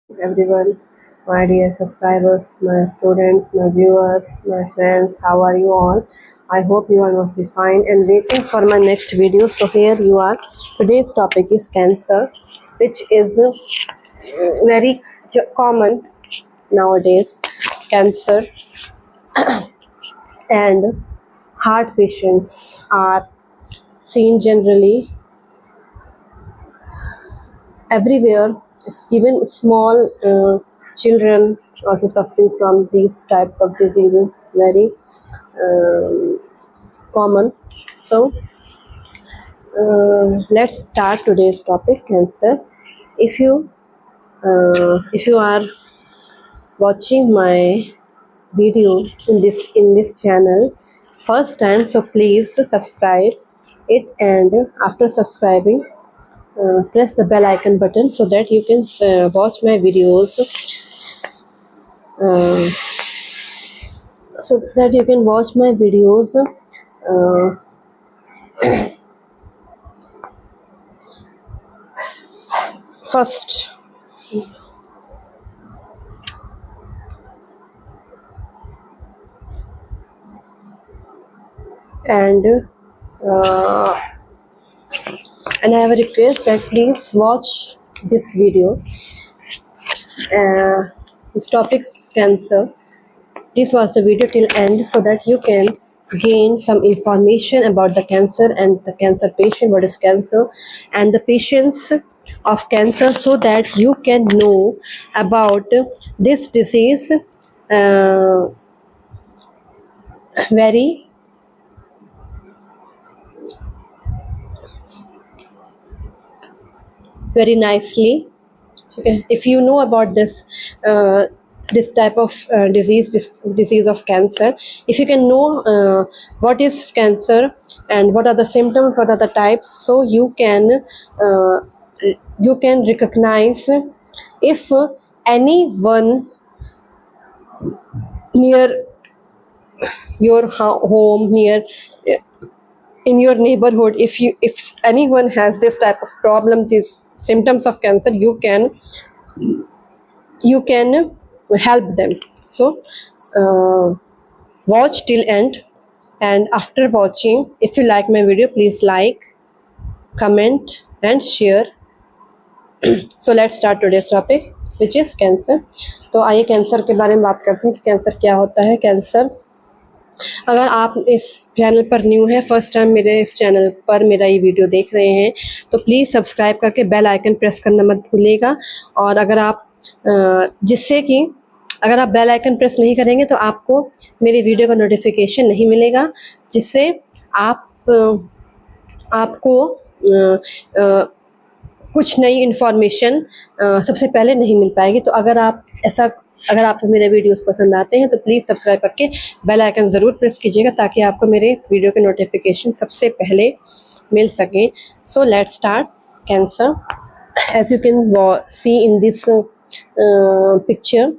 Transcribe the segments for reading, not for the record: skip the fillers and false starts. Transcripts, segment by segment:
Everyone, my dear subscribers, my students, my viewers, my friends, how are you all? I hope you all must be fine and waiting for my next video. So here you are. Today's topic is cancer, which is very common nowadays. Cancer and heart patients are seen generally everywhere. Even small children also suffering from these types of diseases, very um, common. So let's start today's topic, cancer. If you are watching my video in this channel first time, so please subscribe it, and after subscribing press the bell icon button so that you can watch my videos, uh, uh, first. And uh, and I have a request that please watch this video. This topic is cancer. Please watch the video till end so that you can gain some information about the cancer and the cancer patient, what is cancer, and the patients of cancer, so that you can know about this disease very very nicely. Okay. If you know about this type of this disease of cancer, if you can know what is cancer and what are the symptoms, what are the types, so uh, you can recognize if anyone near your home, near in your neighborhood, if anyone has this type of problems, these symptoms of cancer, you can help them. So watch till end, and after watching, if you like my video, please like, comment and share. So let's start today's topic, which is cancer. तो आइए cancer के बारे में बात करते हैं कि cancer क्या होता है. कैंसर, अगर आप इस चैनल पर न्यू हैं, फर्स्ट टाइम मेरे इस चैनल पर मेरा ये वीडियो देख रहे हैं, तो प्लीज़ सब्सक्राइब करके बेल आइकन प्रेस करना मत भूलिएगा. और अगर आप अगर आप बेल आइकन प्रेस नहीं करेंगे तो आपको मेरी वीडियो का नोटिफिकेशन नहीं मिलेगा, जिससे आपको कुछ नई इन्फॉर्मेशन सबसे पहले नहीं मिल पाएगी. तो अगर आपको मेरे वीडियोस पसंद आते हैं तो प्लीज़ सब्सक्राइब करके बेल आइकन ज़रूर प्रेस कीजिएगा, ताकि आपको मेरे वीडियो के नोटिफिकेशन सबसे पहले मिल सकें. So let's start. Cancer, as you can see in this picture,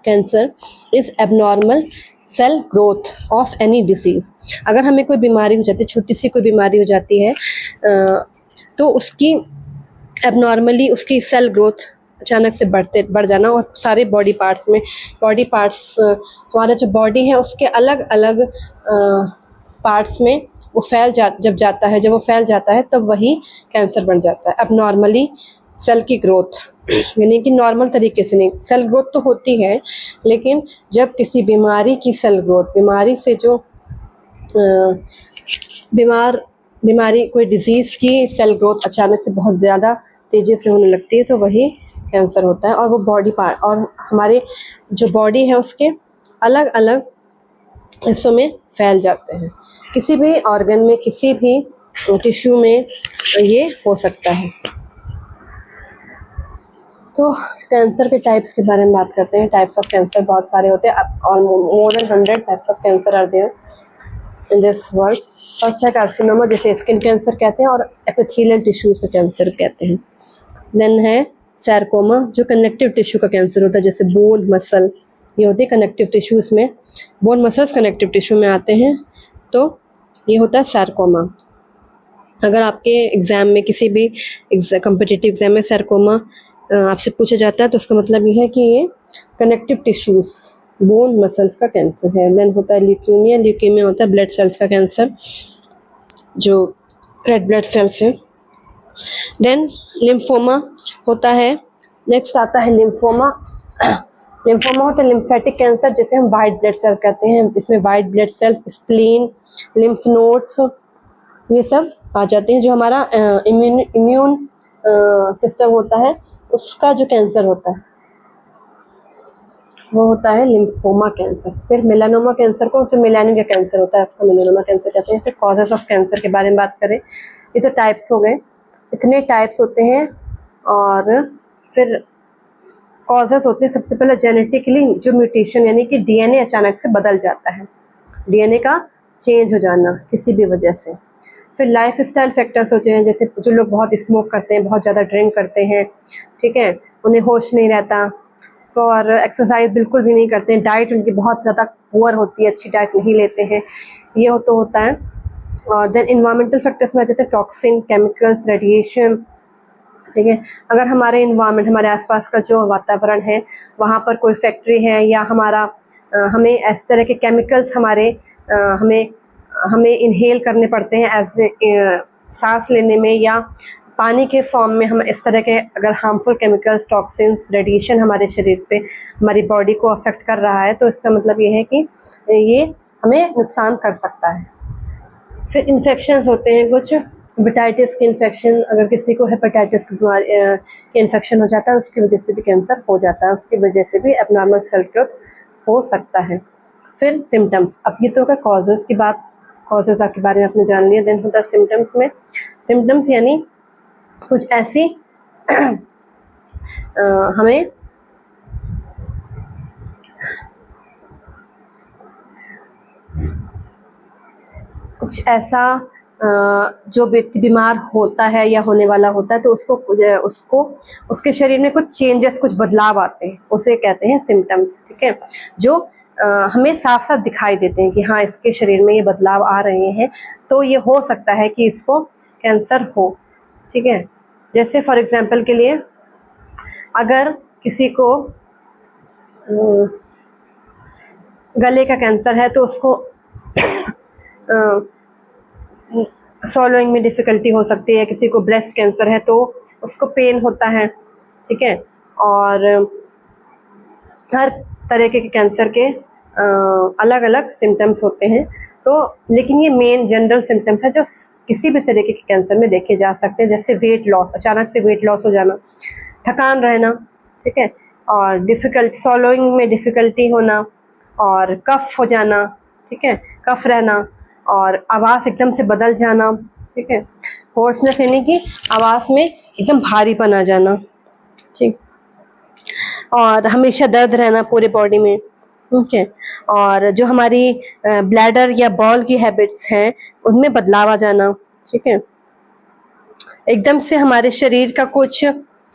cancer is abnormal cell growth of any disease. अगर हमें कोई बीमारी हो जाती है, छोटी सी कोई बीमारी हो जाती है, तो उसकी एबनॉर्मली उसकी सेल ग्रोथ अचानक से बढ़ जाना, और सारे बॉडी पार्ट्स हमारा जो बॉडी है उसके अलग अलग पार्ट्स में वो जब वो फैल जाता है तब वही कैंसर बन जाता है. एबनॉर्मली सेल की ग्रोथ, यानी कि नॉर्मल तरीके से नहीं. सेल ग्रोथ तो होती है, लेकिन जब किसी बीमारी की सेल ग्रोथ, बीमारी से जो बीमारी कोई डिजीज़ की सेल ग्रोथ अचानक से बहुत ज़्यादा तेज़ी से होने लगती है, तो वही कैंसर होता है. और वो बॉडी पार्ट, और हमारे जो बॉडी है उसके अलग अलग हिस्सों में फैल जाते हैं. किसी भी ऑर्गन में, किसी भी टिश्यू में ये हो सकता है. तो कैंसर के टाइप्स के बारे में बात करते हैं. टाइप्स ऑफ कैंसर बहुत सारे होते हैं, और more than 100 types of cancer are there in this world. First है कार्सिनोमा, जिसे स्किन कैंसर कहते हैं, और एपिथेलियल टिश्यूज का कैंसर कहते हैं. देन है सार्कोमा, जो कनेक्टिव टिश्यू का कैंसर होता है, जैसे बोन, मसल, ये होते हैं कनेक्टिव टिश्यूज में. बोन मसल्स कनेक्टिव टिश्यू में आते हैं, तो ये होता है सार्कोमा. अगर आपके एग्ज़ाम में, किसी भी कम्पिटिटिव एग्ज़ाम में सार्कोमा आपसे पूछा जाता है तो उसका मतलब ये है कि ये कनेक्टिव टिश्यूज़, बोन मसल्स का कैंसर है। देन होता है ल्यूकेमिया, ल्यूकेमिया होता है ब्लड सेल्स का कैंसर, जो रेड ब्लड सेल्स है। देन लिम्फोमा होता है, नेक्स्ट आता है लिम्फोमा। लिम्फोमा होता है लिम्फेटिक कैंसर, जिसे हम वाइट ब्लड सेल कहते हैं। इसमें white blood cells, spleen, lymph nodes, ये सब आ जाते हैं। जो हमारा इम्यून सिस्टम होता है उसका जो कैंसर होता है वो होता है लिम्फोमा कैंसर। फिर मेलानोमा कैंसर को, जो मेलानिन का कैंसर होता है उसका मेलानोमा कैंसर कहते हैं। फिर कॉजेज ऑफ कैंसर के बारे में बात करें, ये तो टाइप्स हो गए, इतने टाइप्स होते हैं। और फिर कॉजेज होते हैं, सबसे पहले जेनेटिकली जो म्यूटेशन, यानी कि डीएनए अचानक से बदल जाता है, डीएनए का चेंज हो जाना किसी भी वजह से। फिर लाइफ स्टाइल फैक्टर्स होते हैं, जैसे जो लोग बहुत स्मोक करते हैं, बहुत ज़्यादा ड्रिंक करते हैं, ठीक है, उन्हें होश नहीं रहता, और एक्सरसाइज बिल्कुल भी नहीं करते हैं, डाइट उनकी बहुत ज़्यादा पुअर होती है, अच्छी डाइट नहीं लेते हैं, ये तो होता है। और देन इन्वायरमेंटल फैक्टर्स में आ जाते हैं टॉक्सिन, केमिकल्स, रेडिएशन, ठीक है। अगर हमारे इन्वायरमेंट, हमारे आसपास का जो वातावरण है, वहाँ पर कोई फैक्ट्री है या हमारा हमें इस तरह के केमिकल्स हमें इनहेल करने पड़ते हैं एज सांस लेने में, या पानी के फॉर्म में हम इस तरह के अगर हार्मफुल केमिकल्स, टॉक्सिन्स, रेडिएशन हमारे शरीर पे, हमारी बॉडी को अफेक्ट कर रहा है, तो इसका मतलब ये है कि ये हमें नुकसान कर सकता है। फिर इन्फेक्शंस होते हैं कुछ, हेपेटाइटिस के इन्फेक्शन, अगर किसी को हेपेटाइटिस की बीमारी के इन्फेक्शन हो जाता है, उसकी वजह से भी कैंसर हो जाता है, उसकी वजह से भी एबनॉर्मल सेल ग्रोथ हो सकता है। फिर सिम्टम्स, अब ये तो होगा कॉजेज़ की बात, कॉजेज़ के बारे में आपने जान लिया। देन होता है सिम्टम्स में, सिम्टम्स यानी कुछ ऐसी हमें कुछ ऐसा जो व्यक्ति बीमार होता है या होने वाला होता है, तो उसको उसके शरीर में कुछ चेंजेस, कुछ बदलाव आते हैं, उसे कहते हैं सिम्टम्स, ठीक है, जो हमें साफ साफ दिखाई देते हैं कि हाँ इसके शरीर में ये बदलाव आ रहे हैं, तो ये हो सकता है कि इसको कैंसर हो, ठीक है। जैसे फॉर एग्जांपल के लिए, अगर किसी को गले का कैंसर है तो उसको सॉलोइंग में डिफ़िकल्टी हो सकती है, किसी को ब्रेस्ट कैंसर है तो उसको पेन होता है, ठीक है। और हर तरह के कैंसर के अलग अलग सिम्टम्स होते हैं, तो लेकिन ये मेन जनरल सिम्टम्स है जो किसी भी तरीके के कैंसर में देखे जा सकते हैं, जैसे वेट लॉस, अचानक से वेट लॉस हो जाना, थकान रहना, ठीक है, और डिफ़िकल्ट सॉलोइंग में डिफ़िकल्टी होना, और कफ हो जाना, ठीक है, कफ रहना, और आवाज़ एकदम से बदल जाना, ठीक है, होर्सनेस यानी कि आवाज़ में एकदम भारीपन आ जाना, ठीक, और हमेशा दर्द रहना पूरे बॉडी में, ठीक है, और जो हमारी ब्लैडर या बॉल की हैबिट्स हैं उनमें बदलाव आ जाना, ठीक है, एकदम से हमारे शरीर का कुछ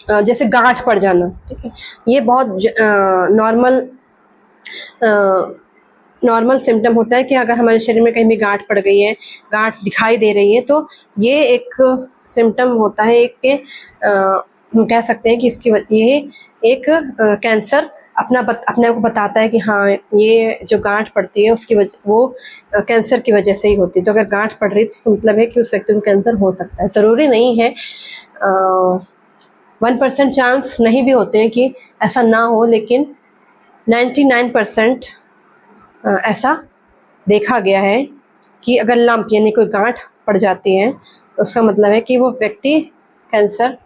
जैसे गांठ पड़ जाना, ठीक है, ये बहुत नॉर्मल सिम्टम होता है कि अगर हमारे शरीर में कहीं भी गांठ पड़ गई है, गांठ दिखाई दे रही है, तो ये एक सिम्टम होता है, एक हम कह सकते हैं कि ये एक कैंसर अपने आप को बताता है कि हाँ ये जो गांठ पड़ती है उसकी वजह, वो कैंसर की वजह से ही होती है। तो अगर गांठ पड़ रही है तो मतलब है कि उस व्यक्ति को कैंसर हो सकता है। ज़रूरी नहीं है, 1% चांस नहीं भी होते हैं कि ऐसा ना हो, लेकिन 99% ऐसा देखा गया है कि अगर लंप यानी कोई गांठ पड़ जाती है तो उसका मतलब है कि वो व्यक्ति कैंसर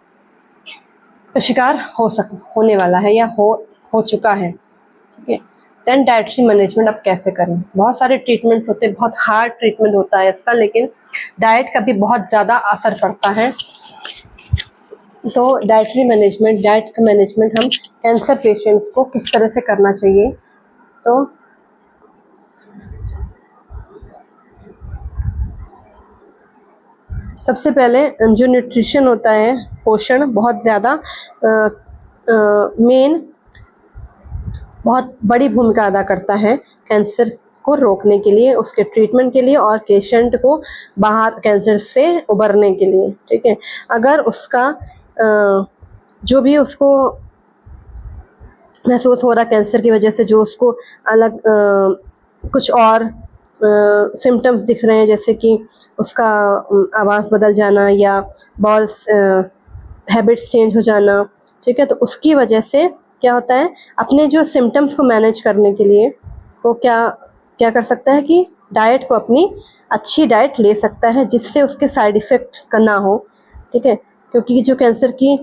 का शिकार होने वाला है या हो चुका है, ठीक है। देन डाइटरी मैनेजमेंट अब कैसे करें, बहुत सारे ट्रीटमेंट्स होते हैं, बहुत हार्ड ट्रीटमेंट होता है इसका, लेकिन डाइट का भी बहुत ज़्यादा असर पड़ता है। तो डाइट का मैनेजमेंट हम कैंसर पेशेंट्स को किस तरह से करना चाहिए, तो सबसे पहले जो न्यूट्रिशन होता है, पोषण बहुत ज़्यादा बहुत बड़ी भूमिका अदा करता है कैंसर को रोकने के लिए, उसके ट्रीटमेंट के लिए, और पेशेंट को बाहर कैंसर से उबरने के लिए, ठीक है। अगर उसका जो भी उसको महसूस हो रहा कैंसर की वजह से, जो उसको अलग कुछ और सिम्टम्स दिख रहे हैं, जैसे कि उसका आवाज़ बदल जाना या बॉल्स हैबिट्स चेंज हो जाना, ठीक है। तो उसकी वजह से क्या होता है, अपने जो सिम्टम्स को मैनेज करने के लिए वो क्या क्या कर सकता है कि डाइट को, अपनी अच्छी डाइट ले सकता है, जिससे उसके साइड इफ़ेक्ट का ना हो, ठीक है। क्योंकि जो कैंसर की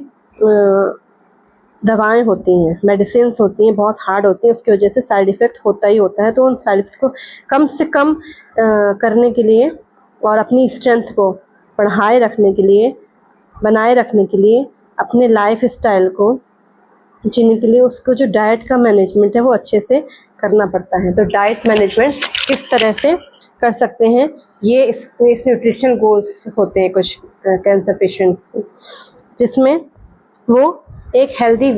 दवाएं होती हैं, मेडिसिन्स होती हैं, बहुत हार्ड होती हैं, उसकी वजह से साइड इफ़ेक्ट होता ही होता है। तो उन साइड इफ़ेक्ट को कम से कम करने के लिए और अपनी स्ट्रेंथ को बढ़ाए रखने के लिए, बनाए रखने के लिए, अपने लाइफ स्टाइल को जीने के लिए उसको जो डाइट का मैनेजमेंट है वो अच्छे से करना पड़ता है। तो डाइट मैनेजमेंट किस तरह से कर सकते हैं, ये इस न्यूट्रिशन गोल्स होते हैं कुछ कैंसर पेशेंट्स के, जिसमें वो एक हेल्दी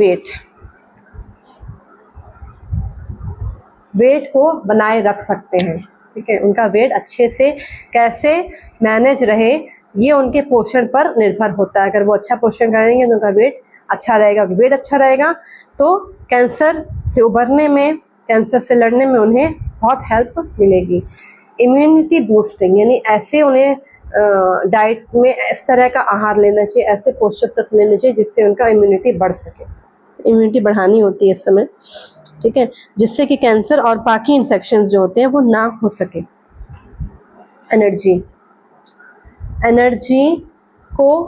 वेट को बनाए रख सकते हैं, ठीक है। उनका वेट अच्छे से कैसे मैनेज रहे, ये उनके पोषण पर निर्भर होता है। अगर वो अच्छा पोषण करेंगे तो उनका वेट अच्छा रहेगा। वेट अच्छा रहेगा तो कैंसर से उबरने में, कैंसर से लड़ने में उन्हें बहुत हेल्प मिलेगी। इम्यूनिटी बूस्टिंग, यानी ऐसे उन्हें डाइट में इस तरह का आहार लेना चाहिए, ऐसे पोषक तत्व लेने चाहिए जिससे उनका इम्यूनिटी बढ़ सके। इम्यूनिटी बढ़ानी होती है इस समय, ठीक है, जिससे कि कैंसर और बाकी इन्फेक्शंस जो होते हैं वो ना हो सके। एनर्जी को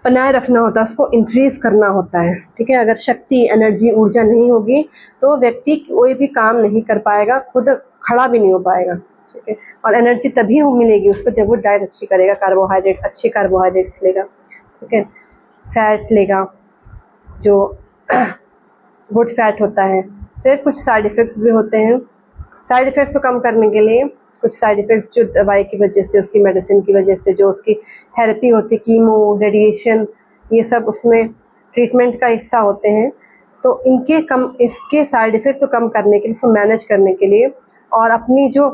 बनाए रखना होता है, उसको इंक्रीज़ करना होता है, ठीक है। अगर शक्ति, एनर्जी, ऊर्जा नहीं होगी तो व्यक्ति कोई भी काम नहीं कर पाएगा, खुद खड़ा भी नहीं हो पाएगा, ठीक है। और एनर्जी तभी मिलेगी उसको जब वो डाइट अच्छी करेगा, कार्बोहाइड्रेट्स, अच्छे कार्बोहाइड्रेट्स लेगा, ठीक है, फैट लेगा जो गुड फैट होता है। फिर कुछ साइड इफ़ेक्ट्स भी होते हैं। साइड इफ़ेक्ट्स को कम करने के लिए कुछ साइड इफ़ेक्ट्स जो दवाई की वजह से, उसकी मेडिसिन की वजह से, जो उसकी थेरेपी होती है, कीमो, रेडिएशन, ये सब उसमें ट्रीटमेंट का हिस्सा होते हैं। तो इसके साइड इफ़ेक्ट्स को कम करने के लिए, इसको मैनेज करने के लिए और अपनी जो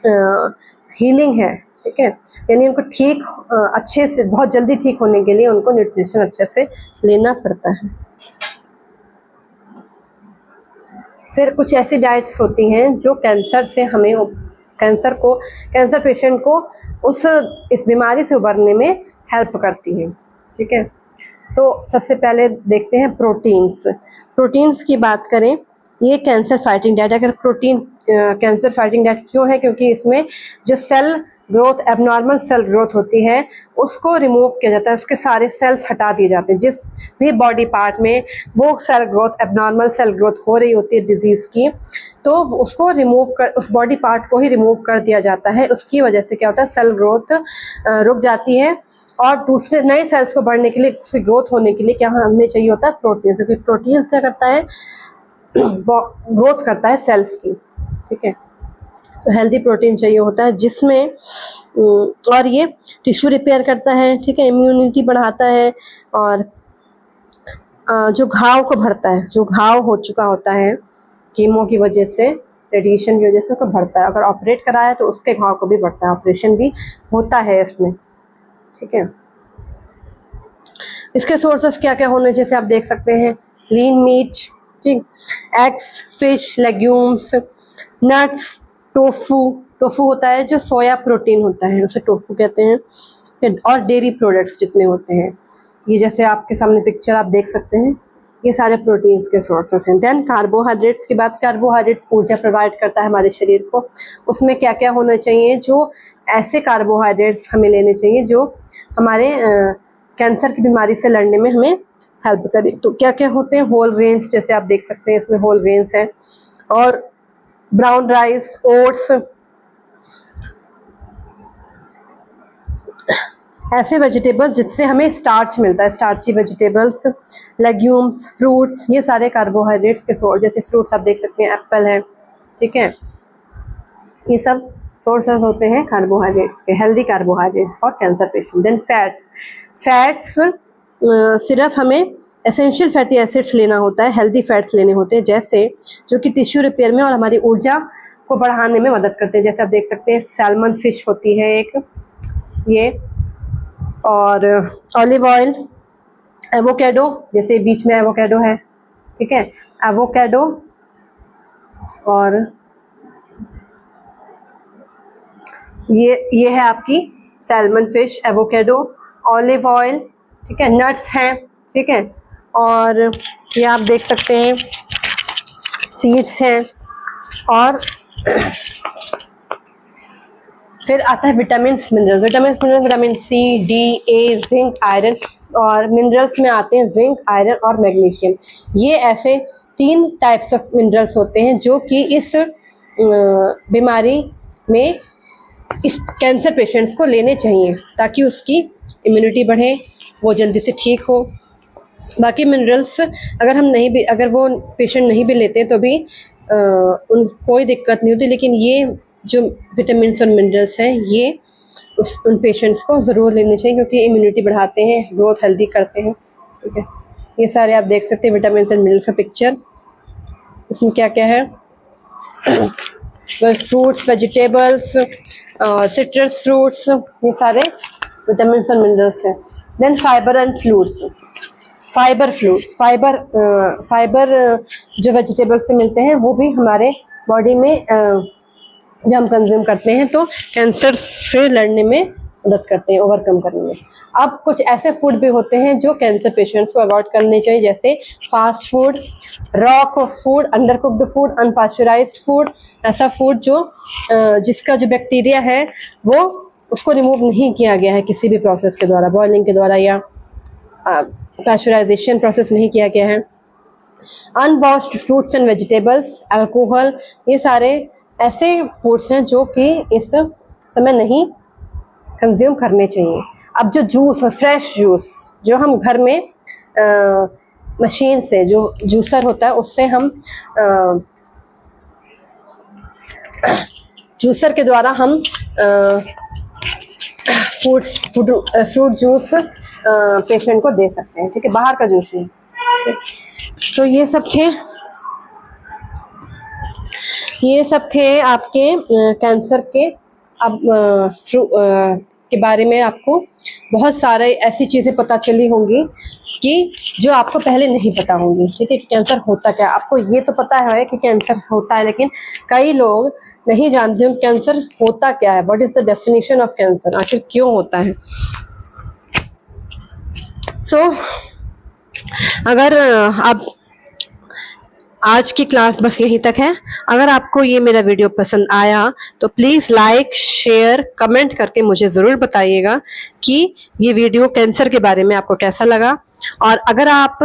हीलिंग है, ठीक है, यानी उनको ठीक अच्छे से, बहुत जल्दी ठीक होने के लिए उनको न्यूट्रिशन अच्छे से लेना पड़ता है। फिर कुछ ऐसी डाइट्स होती हैं जो कैंसर पेशेंट को इस बीमारी से उबरने में हेल्प करती हैं, ठीक है। तो सबसे पहले देखते हैं प्रोटीन्स की बात करें। ये कैंसर फाइटिंग डाइट, अगर कैंसर फाइटिंग डाइट क्यों है, क्योंकि इसमें जो cell growth, abnormal cell growth होती है, उसको रिमूव किया जाता है, उसके सारे सेल्स हटा दिए जाते हैं। जिस भी बॉडी पार्ट में वो cell growth, abnormal cell growth हो रही होती है डिजीज़ की, तो उसको उस बॉडी पार्ट को ही रिमूव कर दिया जाता है। उसकी वजह से क्या होता है, सेल ग्रोथ रुक जाती है और दूसरे नए सेल्स को बढ़ने के लिए, उसकी ग्रोथ होने के लिए क्या हमें चाहिए होता है, प्रोटीन। क्योंकि प्रोटीन क्या करता है, ग्रोथ करता है सेल्स की, ठीक है। तो हेल्दी प्रोटीन चाहिए होता है, जिसमें और ये टिश्यू रिपेयर करता है, ठीक है, इम्यूनिटी बढ़ाता है और जो घाव को भरता है, जो घाव हो चुका होता है कीमो की वजह से, रेडिएशन की वजह से, उसको भरता है। अगर ऑपरेट कराया तो उसके घाव को भी भरता है, ऑपरेशन भी होता है इसमें, ठीक है। इसके सोर्सेस क्या क्या होने, जैसे आप देख सकते हैं, लीन मीट, ठीक, eggs, fish, legumes, nuts, tofu होता है जो सोया प्रोटीन होता है, उसे टोफू कहते हैं, और डेयरी प्रोडक्ट्स जितने होते हैं, ये जैसे आपके सामने पिक्चर आप देख सकते हैं, ये सारे प्रोटीन्स के सोर्सेस हैं। देन कार्बोहाइड्रेट्स की बात, कार्बोहाइड्रेट्स ऊर्जा प्रोवाइड करता है हमारे शरीर को। उसमें क्या क्या होना चाहिए, जो ऐसे कार्बोहाइड्रेट्स हमें लेने चाहिए जो हमारे कैंसर की बीमारी से लड़ने में हमें हेल्प करें। तो क्या क्या होते हैं, होल ग्रेन्स, जैसे आप देख सकते हैं इसमें होल ग्रेन्स हैं, और ब्राउन राइस, ओट्स, ऐसे वेजिटेबल्स जिससे हमें स्टार्च मिलता है, स्टार्ची वेजिटेबल्स, लेग्यूम्स, फ्रूट्स, ये सारे कार्बोहाइड्रेट्स के सोर्स। जैसे फ्रूट्स आप देख सकते हैं, एप्पल है, ठीक है, ये सब सोर्सेस होते हैं कार्बोहाइड्रेट्स के, healthy carbohydrates for cancer patient. Then fats सिर्फ हमें एसेंशियल फैटी एसिड्स लेना होता है, हेल्दी फैट्स लेने होते हैं, जैसे जो कि टिश्यू रिपेयर में और हमारी ऊर्जा को बढ़ाने में मदद करते हैं। जैसे आप देख सकते हैं, सैल्मन फिश होती है एक, ये, और ऑलिव ऑयल, एवोकेडो, जैसे बीच में एवोकेडो है, ठीक है, एवोकेडो, और ये है आपकी salmon fish, avocado, olive oil, ठीक है, नट्स हैं, ठीक है, और ये आप देख सकते हैं सीड्स हैं, और फिर आता है vitamin minerals. Vitamin C, D, A, zinc, iron, और मिनरल्स में आते हैं जिंक, आयरन और मैग्नीशियम। ये ऐसे 3 टाइप्स ऑफ मिनरल्स होते हैं जो कि इस बीमारी में इस कैंसर पेशेंट्स को लेने चाहिए ताकि उसकी इम्यूनिटी बढ़े, वो जल्दी से ठीक हो। बाकी मिनरल्स अगर वो पेशेंट नहीं भी लेते तो भी उन कोई दिक्कत नहीं होती, लेकिन ये जो विटामिन और मिनरल्स हैं ये उन पेशेंट्स को ज़रूर लेने चाहिए क्योंकि इम्यूनिटी बढ़ाते हैं, ग्रोथ हेल्दी करते हैं, ठीक है। ये सारे आप देख सकते हैं विटामिन एंड मिनरल्स का पिक्चर। इसमें क्या क्या है, फ्रूट्स, वेजिटेबल्स, सिट्रस फ्रूट्स, ये सारे विटामिन और मिनरल्स हैं। Then fibre and fruits, fibre जो वेजिटेबल्स से मिलते हैं वो भी हमारे बॉडी में जब हम कंज्यूम करते हैं तो कैंसर से लड़ने में मदद करते हैं, ओवरकम करने में। अब कुछ ऐसे फूड भी होते हैं जो कैंसर पेशेंट्स को अवॉइड करने चाहिए, जैसे fast food, raw food, under cooked food, unpasteurised food, ऐसा फूड जो जिसका जो बैक्टीरिया है वो उसको रिमूव नहीं किया गया है किसी भी प्रोसेस के द्वारा, बॉइलिंग के द्वारा या पास्चराइजेशन प्रोसेस नहीं किया गया है। Unwashed fruits and vegetables, alcohol, ये सारे ऐसे फूड्स हैं जो कि इस समय नहीं कंज्यूम करने चाहिए। अब जो जूस और फ्रेश जूस जो हम घर में मशीन से, जो जूसर होता है उससे हम जूसर के द्वारा हम फ्रूट जूस पेशेंट को दे सकते हैं, ठीक है, बाहर का जूस नहीं। तो ये सब थे आपके कैंसर के के बारे में। आपको बहुत सारे ऐसी चीज़ें पता चली होंगी कि जो आपको पहले नहीं पता होंगी, ठीक है, कि कैंसर होता क्या है। आपको ये तो पता है कि कैंसर होता है, लेकिन कई लोग नहीं जानते हैं कैंसर होता क्या है, what is the definition of cancer, आखिर क्यों होता है। अगर आप आज की क्लास बस यहीं तक है। अगर आपको ये मेरा वीडियो पसंद आया तो प्लीज़ लाइक, शेयर, कमेंट करके मुझे ज़रूर बताइएगा कि ये वीडियो कैंसर के बारे में आपको कैसा लगा। और अगर आप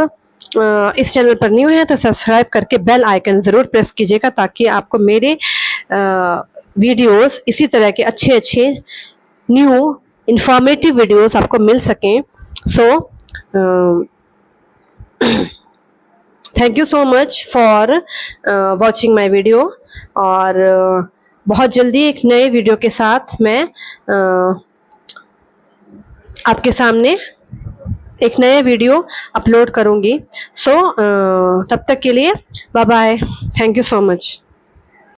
इस चैनल पर न्यू हैं तो सब्सक्राइब करके बेल आइकन ज़रूर प्रेस कीजिएगा ताकि आपको मेरे वीडियोस इसी तरह के अच्छे न्यू इन्फॉर्मेटिव वीडियोस आपको मिल सकें। Thank you so much for watching my video. और बहुत जल्दी एक नए वीडियो के साथ मैं आपके सामने एक नया वीडियो अपलोड करूँगी। तब तक के लिए bye bye, thank you so much.